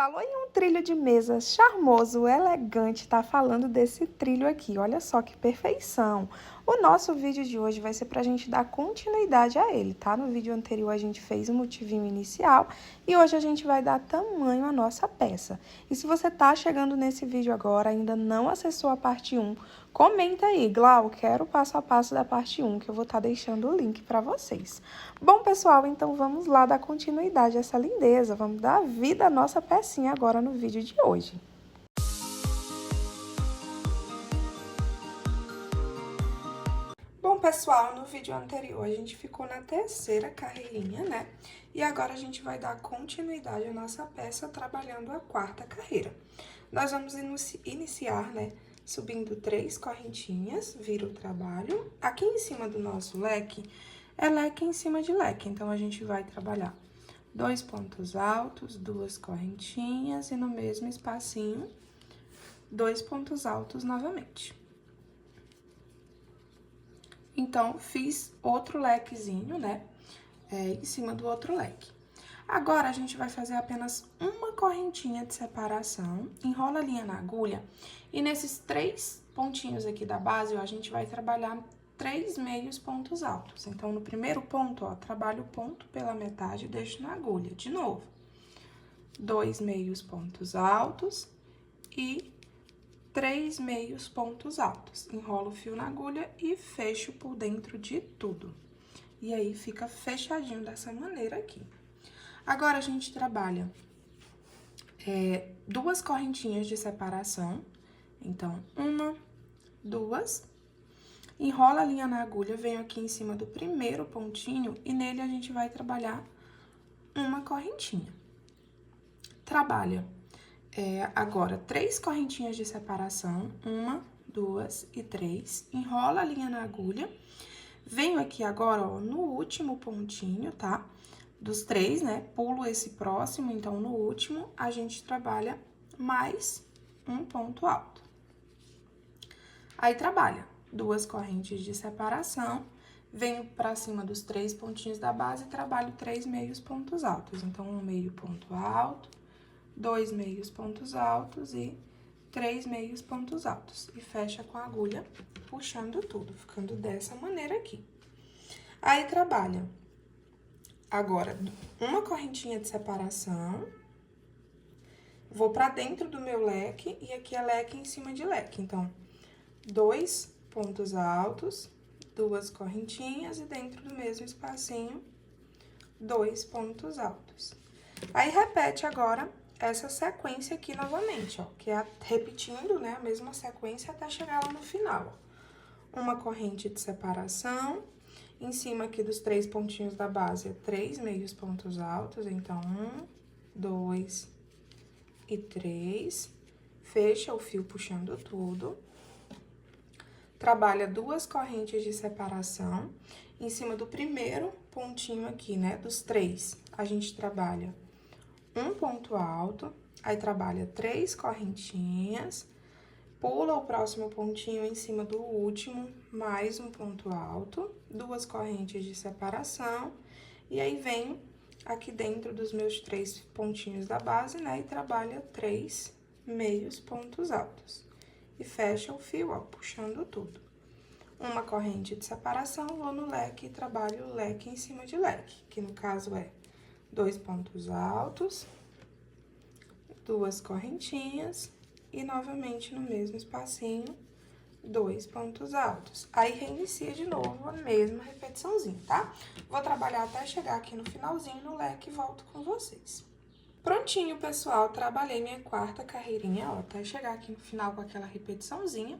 Falou em um trilho de mesa charmoso, elegante, tá falando desse trilho aqui. Olha só que perfeição. O nosso vídeo de hoje vai ser pra gente dar continuidade a ele, tá? No vídeo anterior a gente fez o motivinho inicial e hoje a gente vai dar tamanho à nossa peça. E se você tá chegando nesse vídeo agora, ainda não acessou a parte 1, comenta aí, Glau, quero o passo a passo da parte 1, que eu vou estar deixando o link pra vocês. Bom, pessoal, então vamos lá dar continuidade a essa lindeza, vamos dar vida à nossa pecinha agora no vídeo de hoje. Bom, pessoal, no vídeo anterior a gente ficou na terceira carreirinha, né? E agora a gente vai dar continuidade à nossa peça trabalhando a quarta carreira. Nós vamos iniciar, né, subindo 3 correntinhas, vira o trabalho. Aqui em cima do nosso leque, é leque em cima de leque, então a gente vai trabalhar 2 pontos altos, 2 correntinhas e no mesmo espacinho, 2 pontos altos novamente. Então, fiz outro lequezinho, né, em cima do outro leque. Agora, a gente vai fazer apenas uma correntinha de separação, enrola a linha na agulha, e nesses 3 pontinhos aqui da base, ó, a gente vai trabalhar 3 meios pontos altos. Então, no primeiro ponto, ó, trabalho o ponto pela metade e deixo na agulha. De novo, 2 meios pontos altos e 3 meios pontos altos. Enrolo o fio na agulha e fecho por dentro de tudo. E aí, fica fechadinho dessa maneira aqui. Agora, a gente trabalha 2 correntinhas de separação. Então, 1, 2. Enrola a linha na agulha, venho aqui em cima do primeiro pontinho e nele a gente vai trabalhar uma correntinha. Trabalha agora 3 correntinhas de separação, 1, 2 e 3. Enrola a linha na agulha, venho aqui agora, ó, no último pontinho, tá? Dos 3, né? Pulo esse próximo, então, no último, a gente trabalha mais um ponto alto. Aí, trabalha 2 correntes de separação, venho pra cima dos 3 pontinhos da base e trabalho 3 meios pontos altos. Então, 1 meio ponto alto, 2 meios pontos altos e 3 meios pontos altos. E fecha com a agulha, puxando tudo, ficando dessa maneira aqui. Aí, trabalha agora uma correntinha de separação, vou pra dentro do meu leque e aqui é leque em cima de leque. Então, 2 pontos altos, 2 correntinhas e dentro do mesmo espacinho, 2 pontos altos. Aí, repete agora essa sequência aqui novamente, ó, que é repetindo, né, a mesma sequência até chegar lá no final, ó. Uma corrente de separação, em cima aqui dos 3 pontinhos da base, 3 meios pontos altos, então, 1, 2 e 3. Fecha o fio puxando tudo. Trabalha 2 correntes de separação. Em cima do primeiro pontinho aqui, né, dos 3, a gente trabalha um ponto alto, aí trabalha 3 correntinhas, pula o próximo pontinho em cima do último, mais um ponto alto, 2 correntes de separação, e aí vem aqui dentro dos meus 3 pontinhos da base, né, e trabalha 3 meios pontos altos. E fecha o fio, ó, puxando tudo. Uma corrente de separação, vou no leque e trabalho o leque em cima de leque, que no caso é 2 pontos altos, 2 correntinhas e novamente no mesmo espacinho, 2 pontos altos. Aí, reinicia de novo a mesma repetiçãozinha, tá? Vou trabalhar até chegar aqui no finalzinho no leque e volto com vocês. Prontinho, pessoal, trabalhei minha quarta carreirinha, ó, até chegar aqui no final com aquela repetiçãozinha.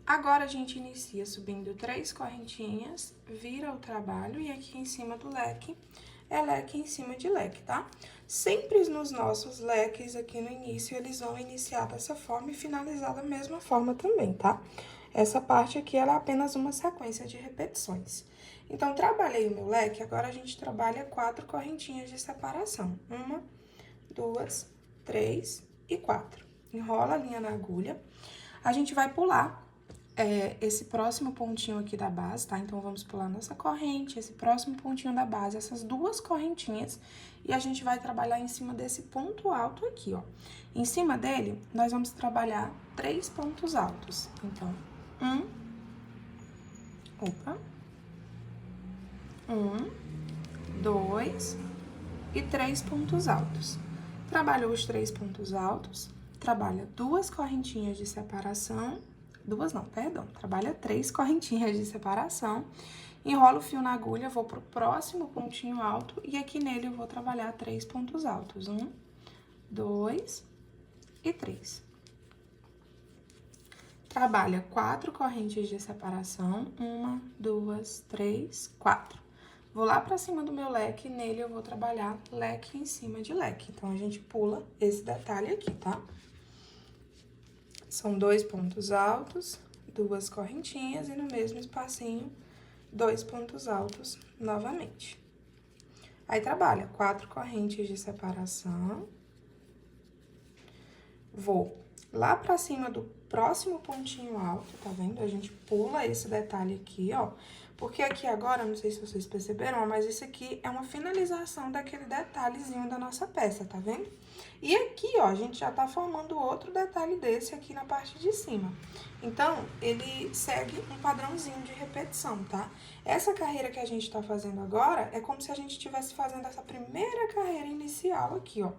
Agora, a gente inicia subindo 3 correntinhas, vira o trabalho e aqui em cima do leque é leque em cima de leque, tá? Sempre nos nossos leques aqui no início, eles vão iniciar dessa forma e finalizar da mesma forma também, tá? Essa parte aqui, ela é apenas uma sequência de repetições. Então, trabalhei o meu leque, agora a gente trabalha 4 correntinhas de separação. 1, 2, 3 e 4. Enrola a linha na agulha. A gente vai pular esse próximo pontinho aqui da base, tá? Então, vamos pular nossa corrente, esse próximo pontinho da base, essas duas correntinhas, e a gente vai trabalhar em cima desse ponto alto aqui, ó. Em cima dele, nós vamos trabalhar 3 pontos altos. Então, 2 e 3 pontos altos. Trabalhou os 3 pontos altos, trabalha 2 correntinhas de separação, trabalha 3 correntinhas de separação, enrolo o fio na agulha, vou pro próximo pontinho alto e aqui nele eu vou trabalhar 3 pontos altos. 1, 2 e 3. Trabalha 4 correntes de separação, 1, 2, 3, 4. Vou lá pra cima do meu leque, nele eu vou trabalhar leque em cima de leque. Então, a gente pula esse detalhe aqui, tá? São 2 pontos altos, 2 correntinhas e no mesmo espacinho, 2 pontos altos novamente. Aí, trabalha 4 correntes de separação. Vou lá pra cima do próximo pontinho alto, tá vendo? A gente pula esse detalhe aqui, ó. Porque aqui agora, não sei se vocês perceberam, mas isso aqui é uma finalização daquele detalhezinho da nossa peça, tá vendo? E aqui, ó, a gente já tá formando outro detalhe desse aqui na parte de cima. Então, ele segue um padrãozinho de repetição, tá? Essa carreira que a gente tá fazendo agora é como se a gente estivesse fazendo essa primeira carreira inicial aqui, ó.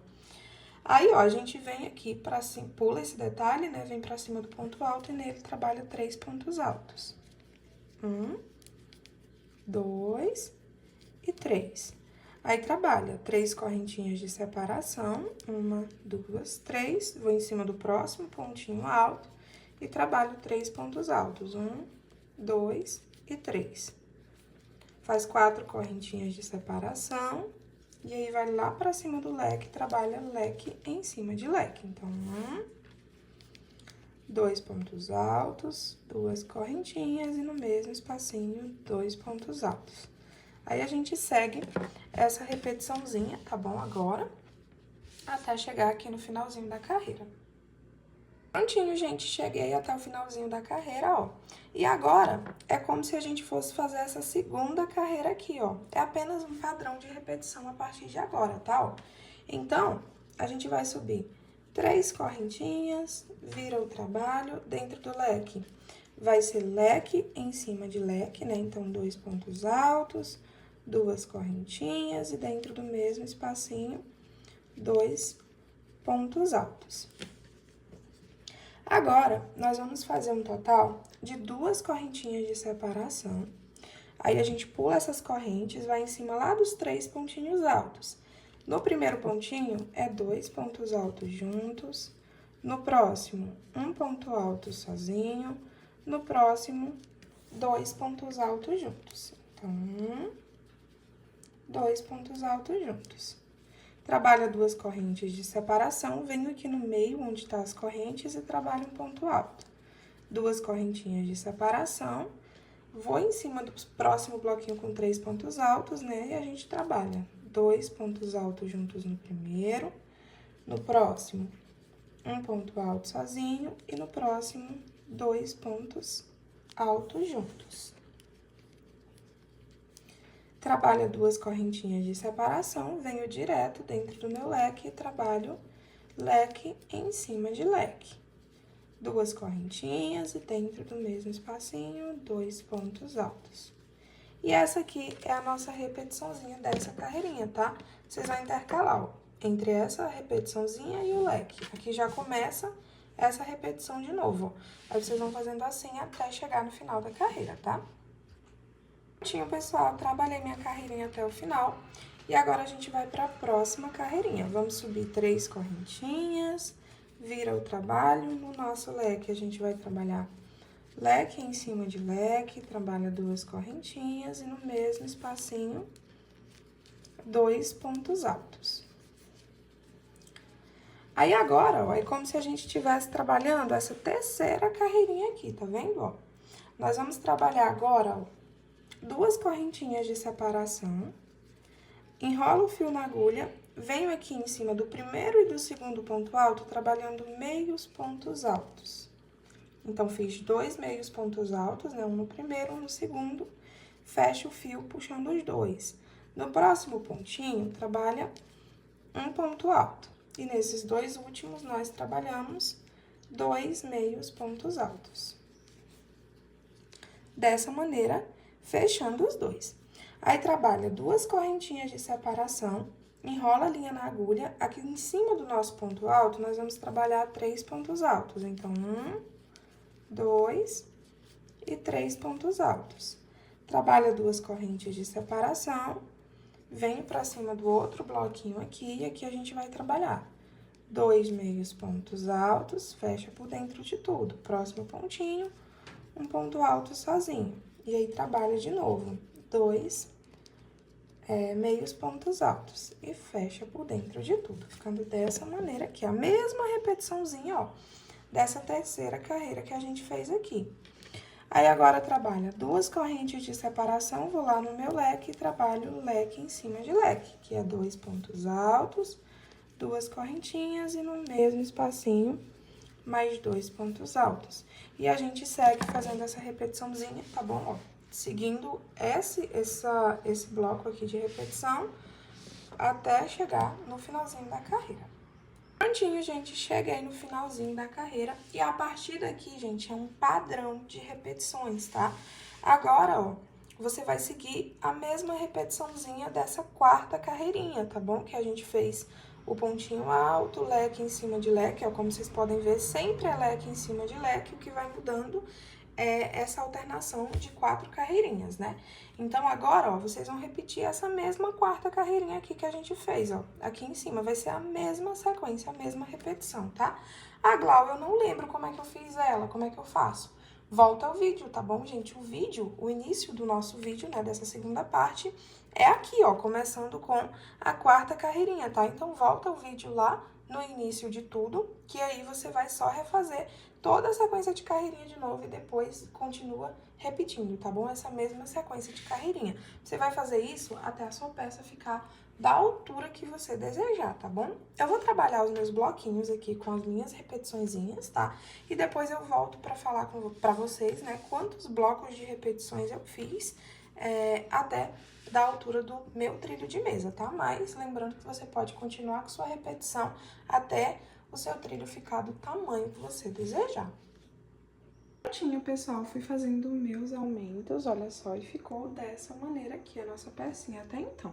Aí, ó, a gente vem aqui pra cima, pula esse detalhe, né? Vem pra cima do ponto alto e nele trabalha 3 pontos altos. 1, 2 e 3. Aí, trabalha 3 correntinhas de separação, 1, 2, 3. Vou em cima do próximo pontinho alto e trabalho 3 pontos altos. 1, 2 e 3. Faz 4 correntinhas de separação. E aí, vai lá pra cima do leque, trabalha leque em cima de leque. Então, 1, 2 pontos altos, 2 correntinhas e no mesmo espacinho, 2 pontos altos. Aí, a gente segue essa repetiçãozinha, tá bom? Agora, até chegar aqui no finalzinho da carreira. Prontinho, gente, cheguei até o finalzinho da carreira, ó. E agora, é como se a gente fosse fazer essa segunda carreira aqui, ó. É apenas um padrão de repetição a partir de agora, tá, ó? Então, a gente vai subir 3 correntinhas, vira o trabalho dentro do leque. Vai ser leque em cima de leque, né? Então, 2 pontos altos, 2 correntinhas e dentro do mesmo espacinho, 2 pontos altos. Agora, nós vamos fazer um total de 2 correntinhas de separação. Aí, a gente pula essas correntes, vai em cima lá dos 3 pontinhos altos. No primeiro pontinho, é 2 pontos altos juntos. No próximo, 1 ponto alto sozinho. No próximo, 2 pontos altos juntos. Então, 1, 2 pontos altos juntos. Trabalha 2 correntes de separação, venho aqui no meio, onde tá as correntes, e trabalho um ponto alto. 2 correntinhas de separação, vou em cima do próximo bloquinho com 3 pontos altos, né? E a gente trabalha 2 pontos altos juntos no primeiro, no próximo, 1 ponto alto sozinho, e no próximo, 2 pontos altos juntos. Trabalho 2 correntinhas de separação, venho direto dentro do meu leque e trabalho leque em cima de leque. 2 correntinhas e dentro do mesmo espacinho, 2 pontos altos. E essa aqui é a nossa repetiçãozinha dessa carreirinha, tá? Vocês vão intercalar, ó, entre essa repetiçãozinha e o leque. Aqui já começa essa repetição de novo, ó. Aí, vocês vão fazendo assim até chegar no final da carreira, tá? Prontinho, pessoal, trabalhei minha carreirinha até o final. E agora, a gente vai para a próxima carreirinha. Vamos subir 3 correntinhas, vira o trabalho. No nosso leque, a gente vai trabalhar leque em cima de leque, trabalha 2 correntinhas e no mesmo espacinho, 2 pontos altos. Aí, agora, ó, é como se a gente estivesse trabalhando essa terceira carreirinha aqui, tá vendo, ó? Nós vamos trabalhar agora, ó, 2 correntinhas de separação, enrolo o fio na agulha, venho aqui em cima do primeiro e do segundo ponto alto, trabalhando meios pontos altos. Então, fiz 2 meios pontos altos, né? Um no primeiro, um no segundo. Fecho o fio puxando os 2. No próximo pontinho, trabalha um ponto alto. E nesses 2 últimos, nós trabalhamos 2 meios pontos altos. Dessa maneira, fechando os 2. Aí, trabalha 2 correntinhas de separação, enrola a linha na agulha. Aqui em cima do nosso ponto alto, nós vamos trabalhar 3 pontos altos. Então, 1, 2 e 3 pontos altos. Trabalha 2 correntes de separação, venho pra cima do outro bloquinho aqui, e aqui a gente vai trabalhar 2 meios pontos altos, fecha por dentro de tudo. Próximo pontinho, um ponto alto sozinho. E aí, trabalha de novo 2 meios pontos altos e fecha por dentro de tudo, ficando dessa maneira aqui. A mesma repetiçãozinha, ó, dessa terceira carreira que a gente fez aqui. Aí, agora, trabalha 2 correntes de separação, vou lá no meu leque e trabalho leque em cima de leque, que é 2 pontos altos, 2 correntinhas e no mesmo espacinho, mais 2 pontos altos. E a gente segue fazendo essa repetiçãozinha, tá bom? Ó, seguindo esse bloco aqui de repetição até chegar no finalzinho da carreira. Prontinho, gente, cheguei no finalzinho da carreira e a partir daqui, gente, é um padrão de repetições, tá? Agora, ó, você vai seguir a mesma repetiçãozinha dessa quarta carreirinha, tá bom? Que a gente fez o pontinho alto, leque em cima de leque, ó, como vocês podem ver, sempre é leque em cima de leque, o que vai mudando é essa alternação de 4 carreirinhas, né? Então, agora, ó, vocês vão repetir essa mesma quarta carreirinha aqui que a gente fez, ó. Aqui em cima vai ser a mesma sequência, a mesma repetição, tá? A Glau, eu não lembro como é que eu fiz ela, como é que eu faço. Volta ao vídeo, tá bom, gente? O vídeo, o início do nosso vídeo, né, dessa segunda parte, é aqui, ó, começando com a quarta carreirinha, tá? Então, volta o vídeo lá no início de tudo, que aí você vai só refazer toda a sequência de carreirinha de novo e depois continua repetindo, tá bom? Essa mesma sequência de carreirinha. Você vai fazer isso até a sua peça ficar da altura que você desejar, tá bom? Eu vou trabalhar os meus bloquinhos aqui com as minhas repetiçõezinhas, tá? E depois eu volto pra falar pra vocês, né, quantos blocos de repetições eu fiz até da altura do meu trilho de mesa, tá? Mas lembrando que você pode continuar com sua repetição até o seu trilho ficar do tamanho que você desejar. Prontinho, pessoal, fui fazendo meus aumentos, olha só, e ficou dessa maneira aqui a nossa pecinha até então.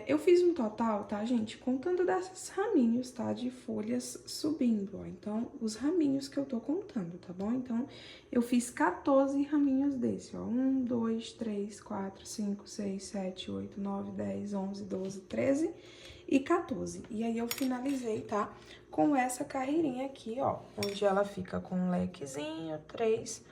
Eu fiz um total, tá, gente, contando desses raminhos, tá, de folhas subindo, ó. Então, os raminhos que eu tô contando, tá bom? Então, eu fiz 14 raminhos desse, ó. 1, 2, 3, 4, 5, 6, 7, 8, 9, 10, 11, 12, 13 e 14. E aí, eu finalizei, tá, com essa carreirinha aqui, ó, onde ela fica com um lequezinho, 3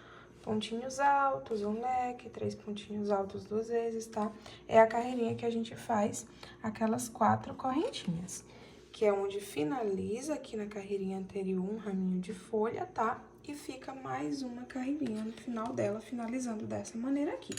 pontinhos altos, um leque, 3 pontinhos altos 2 vezes, tá? É a carreirinha que a gente faz aquelas 4 correntinhas, que é onde finaliza aqui na carreirinha anterior um raminho de folha, tá? E fica mais uma carreirinha no final dela, finalizando dessa maneira aqui.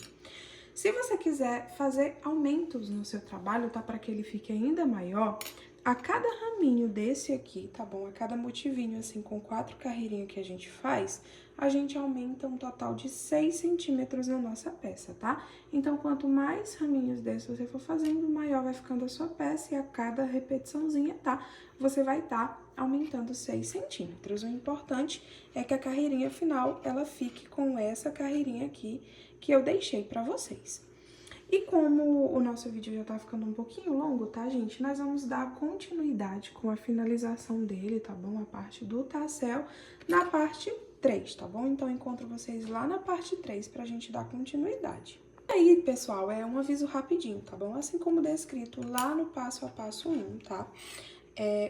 Se você quiser fazer aumentos no seu trabalho, tá? Para que ele fique ainda maior, a cada raminho desse aqui, tá bom? A cada motivinho, assim, com 4 carreirinhas que a gente aumenta um total de 6 centímetros na nossa peça, tá? Então, quanto mais raminhos desses você for fazendo, maior vai ficando a sua peça e a cada repetiçãozinha, tá? Você vai estar aumentando 6 centímetros. O importante é que a carreirinha final, ela fique com essa carreirinha aqui que eu deixei pra vocês. E como o nosso vídeo já tá ficando um pouquinho longo, tá, gente? Nós vamos dar continuidade com a finalização dele, tá bom? A parte do tassel na parte 3, tá bom? Então, encontro vocês lá na parte 3 pra gente dar continuidade. Aí, pessoal, é um aviso rapidinho, tá bom? Assim como descrito lá no passo a passo 1, tá?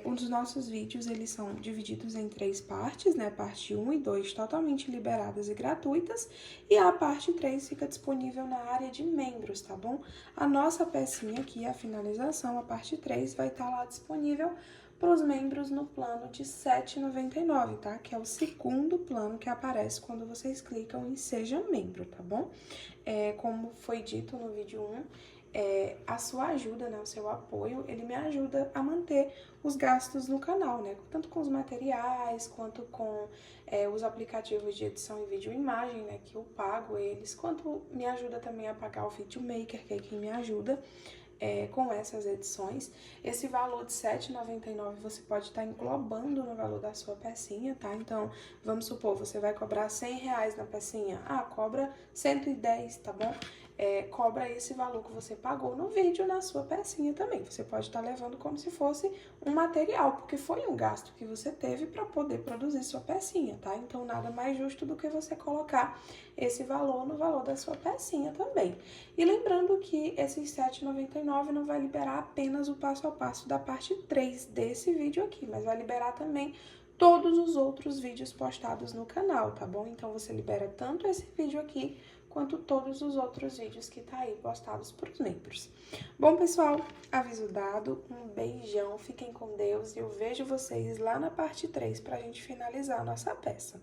Os nossos vídeos, eles são divididos em 3 partes, né? Parte 1 e 2 totalmente liberadas e gratuitas, e a parte 3 fica disponível na área de membros, tá bom? A nossa pecinha aqui, a finalização, a parte 3, vai estar lá disponível para os membros no plano de R$ 7,99, tá? Que é o segundo plano que aparece quando vocês clicam em Seja Membro, tá bom? Como foi dito no vídeo 1, a sua ajuda, né, o seu apoio, ele me ajuda a manter os gastos no canal, né, tanto com os materiais, quanto com os aplicativos de edição em vídeo e imagem, né, que eu pago eles, quanto me ajuda também a pagar o videomaker, que é quem me ajuda com essas edições. Esse valor de R$ 7,99 você pode estar englobando no valor da sua pecinha, tá? Então, vamos supor, você vai cobrar R$ 100 na pecinha. Ah, cobra 110, tá bom? Cobra esse valor que você pagou no vídeo na sua pecinha também. Você pode estar levando como se fosse um material, porque foi um gasto que você teve para poder produzir sua pecinha, tá? Então, nada mais justo do que você colocar esse valor no valor da sua pecinha também. E lembrando que esses R$ 7,99 não vai liberar apenas o passo a passo da parte 3 desse vídeo aqui, mas vai liberar também todos os outros vídeos postados no canal, tá bom? Então, você libera tanto esse vídeo aqui, quanto todos os outros vídeos que tá aí postados pros membros. Bom, pessoal, aviso dado, um beijão, fiquem com Deus e eu vejo vocês lá na parte 3 pra gente finalizar a nossa peça.